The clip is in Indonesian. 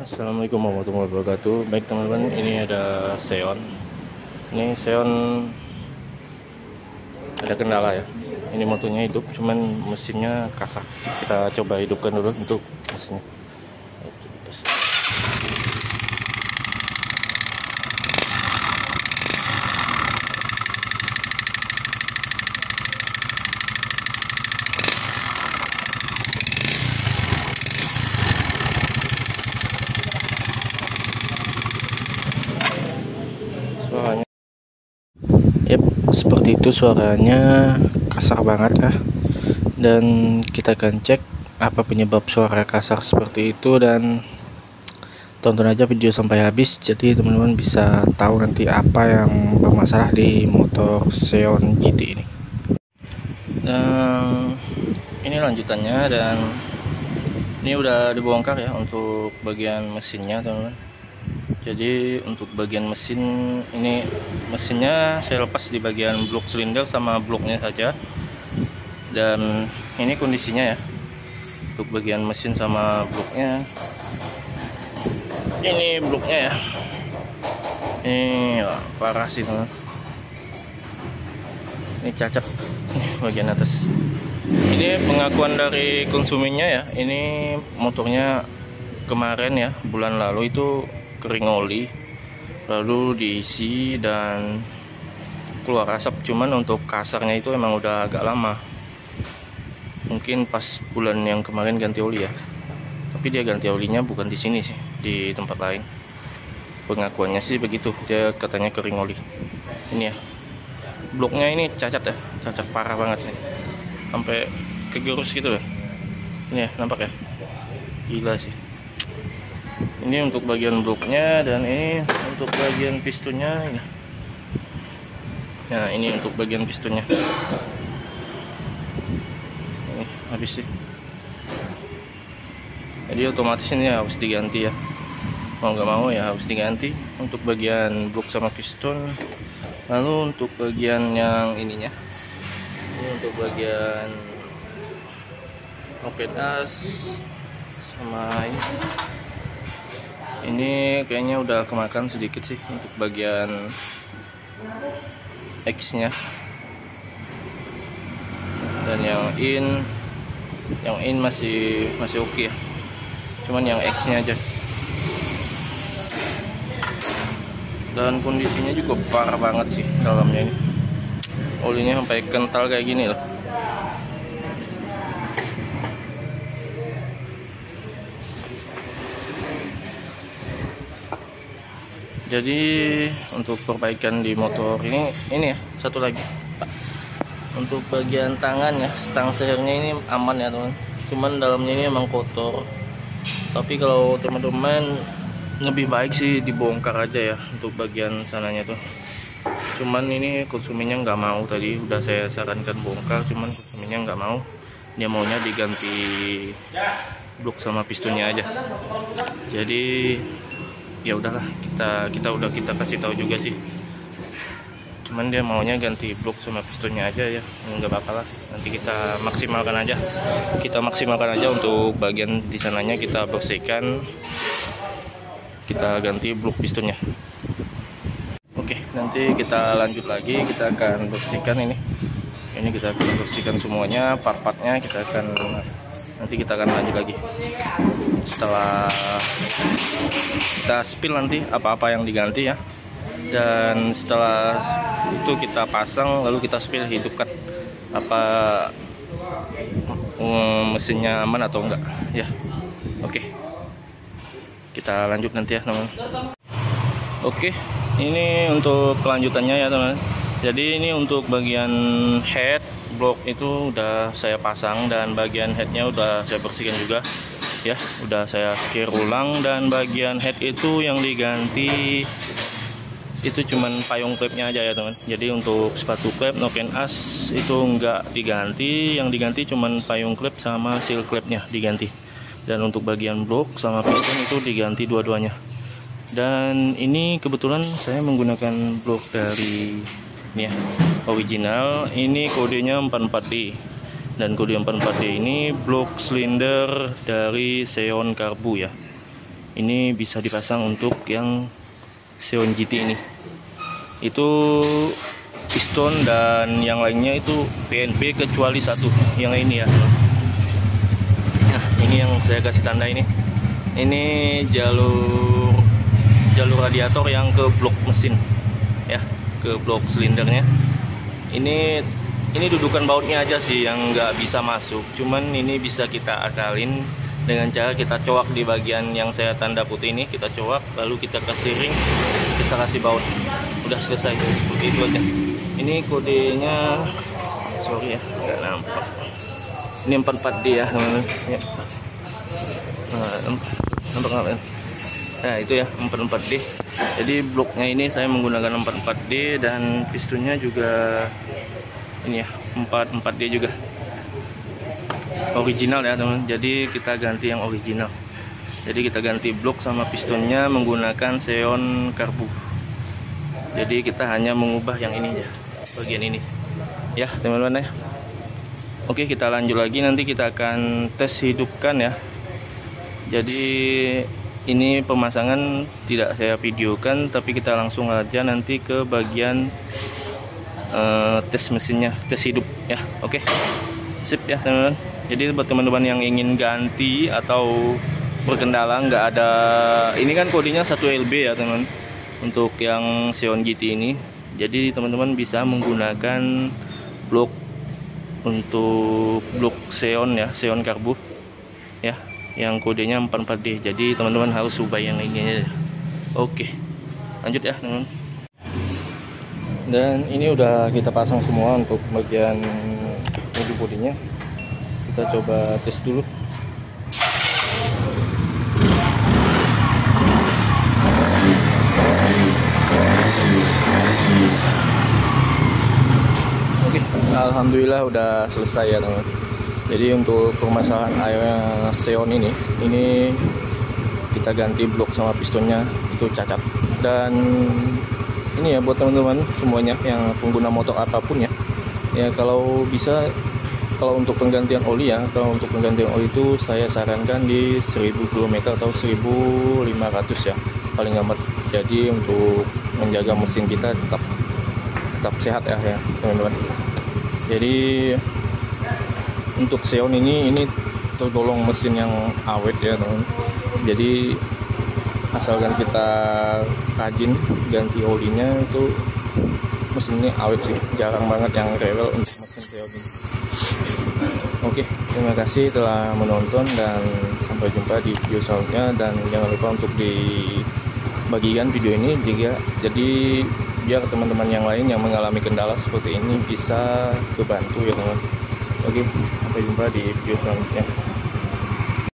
Assalamualaikum warahmatullahi wabarakatuh. Baik teman-teman, ini ada Xeon. Ini Xeon ada kendala ya. Ini motornya hidup, cuman mesinnya kasar. Kita coba hidupkan dulu untuk mesinnya. Suaranya, yep, seperti itu suaranya kasar banget ya. Dan kita akan cek apa penyebab suara kasar seperti itu, dan tonton aja video sampai habis, jadi teman-teman bisa tahu nanti apa yang bermasalah di motor Xeon GT ini. Dan ini lanjutannya, dan ini udah dibongkar ya untuk bagian mesinnya teman-teman. Jadi untuk bagian mesin ini, mesinnya saya lepas di bagian blok silinder sama bloknya saja. Dan ini kondisinya ya, untuk bagian mesin sama bloknya. Ini bloknya ya, ini parah sih teman. Ini cacat bagian atas. Ini pengakuan dari konsumennya ya, ini motornya kemarin ya, bulan lalu itu kering oli, lalu diisi dan keluar asap. Cuman untuk kasarnya itu emang udah agak lama, mungkin pas bulan yang kemarin ganti oli ya. Tapi dia ganti olinya bukan di sini sih, di tempat lain. Pengakuannya sih begitu, dia katanya kering oli. Ini ya, bloknya ini cacat ya, cacat parah banget nih, sampai kegerus gitu loh. Ini ya, nampak ya, gila sih. Ini untuk bagian bloknya, dan ini untuk bagian pistonnya ini. Nah, ini untuk bagian pistonnya. Ini habis sih. Jadi otomatis ini harus diganti ya. Mau nggak mau ya harus diganti untuk bagian blok sama piston. Lalu untuk bagian yang ininya, ini untuk bagian open as sama ini kayaknya udah kemakan sedikit sih untuk bagian X nya. Dan yang in masih oke ya, cuman yang X nya aja. Dan kondisinya juga parah banget sih dalamnya ini, olinya sampai kental kayak gini loh. Jadi untuk perbaikan di motor ini ya, satu lagi Pak, untuk bagian tangan ya, stang sehernya ini aman ya teman, cuman dalamnya ini emang kotor. Tapi kalau teman-teman lebih baik sih dibongkar aja ya untuk bagian sananya tuh. Cuman ini konsumennya nggak mau, tadi udah saya sarankan bongkar, cuman konsumennya nggak mau. Dia maunya diganti blok sama pistonnya aja. Jadi ya udahlah, kita kasih tahu juga sih, cuman dia maunya ganti blok sama pistonnya aja ya. Nggak apa-apa lah, nanti kita maksimalkan aja untuk bagian di sananya, kita bersihkan, kita ganti blok pistonnya. Oke, nanti kita lanjut lagi, kita akan bersihkan ini kita akan bersihkan semuanya, part-partnya nanti kita akan lanjut lagi setelah kita spill nanti apa-apa yang diganti ya. Dan setelah itu kita pasang, lalu kita spill, hidupkan apa mesinnya aman atau enggak ya. Oke, kita lanjut nanti ya teman. Oke, ini untuk kelanjutannya ya teman. Jadi ini untuk bagian head blok itu udah saya pasang, dan bagian headnya udah saya bersihkan juga ya, udah saya skir ulang. Dan bagian head itu yang diganti itu cuman payung klipnya aja ya teman. Jadi untuk sepatu klip noken as itu enggak diganti, yang diganti cuman payung klip sama seal klipnya diganti. Dan untuk bagian blok sama piston itu diganti dua-duanya. Dan ini kebetulan saya menggunakan blok dari ini ya, original. Ini kodenya 44D. Dan kode 44D ini blok silinder dari Xeon Karbu ya. Ini bisa dipasang untuk yang Xeon GT ini. Itu piston dan yang lainnya itu PNP kecuali satu, yang ini ya. Nah, ini yang saya kasih tanda ini. Ini jalur radiator yang ke blok mesin ya, ke blok silindernya. Ini dudukan bautnya aja sih yang nggak bisa masuk, cuman ini bisa kita akalin dengan cara kita coak di bagian yang saya tanda putih ini. Kita coak, lalu kita kasih ring, kita kasih baut, udah selesai. Seperti itu aja. Ini kodenya, sorry ya nggak nampak, ini 44D ya teman-teman ya. Nampak nggak? Nah itu ya 44D. Jadi bloknya ini saya menggunakan 44D dan pistonnya juga ini ya 44D juga original ya teman. Jadi kita ganti yang original. Jadi kita ganti blok sama pistonnya menggunakan Xeon Karbu. Jadi kita hanya mengubah yang ini ya, bagian ini ya teman-teman ya. Oke, kita lanjut lagi, nanti kita akan tes hidupkan ya. Jadi ini pemasangan tidak saya videokan, tapi kita langsung aja nanti ke bagian tes mesinnya, tes hidup ya. Oke, sip ya teman-teman. Jadi buat teman-teman yang ingin ganti atau berkendala nggak ada, ini kan kodenya 1LB ya teman, untuk yang Xeon GT ini. Jadi teman-teman bisa menggunakan blok untuk blok Xeon ya, Xeon Karbu ya, yang kodenya 44D. Jadi teman-teman harus ubah yang ini aja. Oke, lanjut ya teman-teman. Dan ini udah kita pasang semua untuk bagian bodinya. Kita coba tes dulu. Oke, alhamdulillah udah selesai ya teman-teman. Jadi untuk permasalahan airnya Xeon ini kita ganti blok sama pistonnya itu cacat. Dan ini ya buat teman-teman semuanya yang pengguna motor apapun ya, kalau bisa, kalau untuk penggantian oli ya, kalau untuk penggantian oli itu saya sarankan di 1000 km atau 1500 ya paling lambat. Jadi untuk menjaga mesin kita tetap sehat ya teman-teman. Jadi untuk Xeon ini tergolong mesin yang awet ya teman. Jadi asalkan kita rajin ganti olinya, itu mesin ini awet sih. Jarang banget yang rewel untuk mesin Xeon ini. Oke, terima kasih telah menonton dan sampai jumpa di video selanjutnya. Dan jangan lupa untuk dibagikan video ini juga, jadi biar teman-teman yang lain yang mengalami kendala seperti ini bisa kebantu ya teman. Oke, sampai jumpa di video selanjutnya.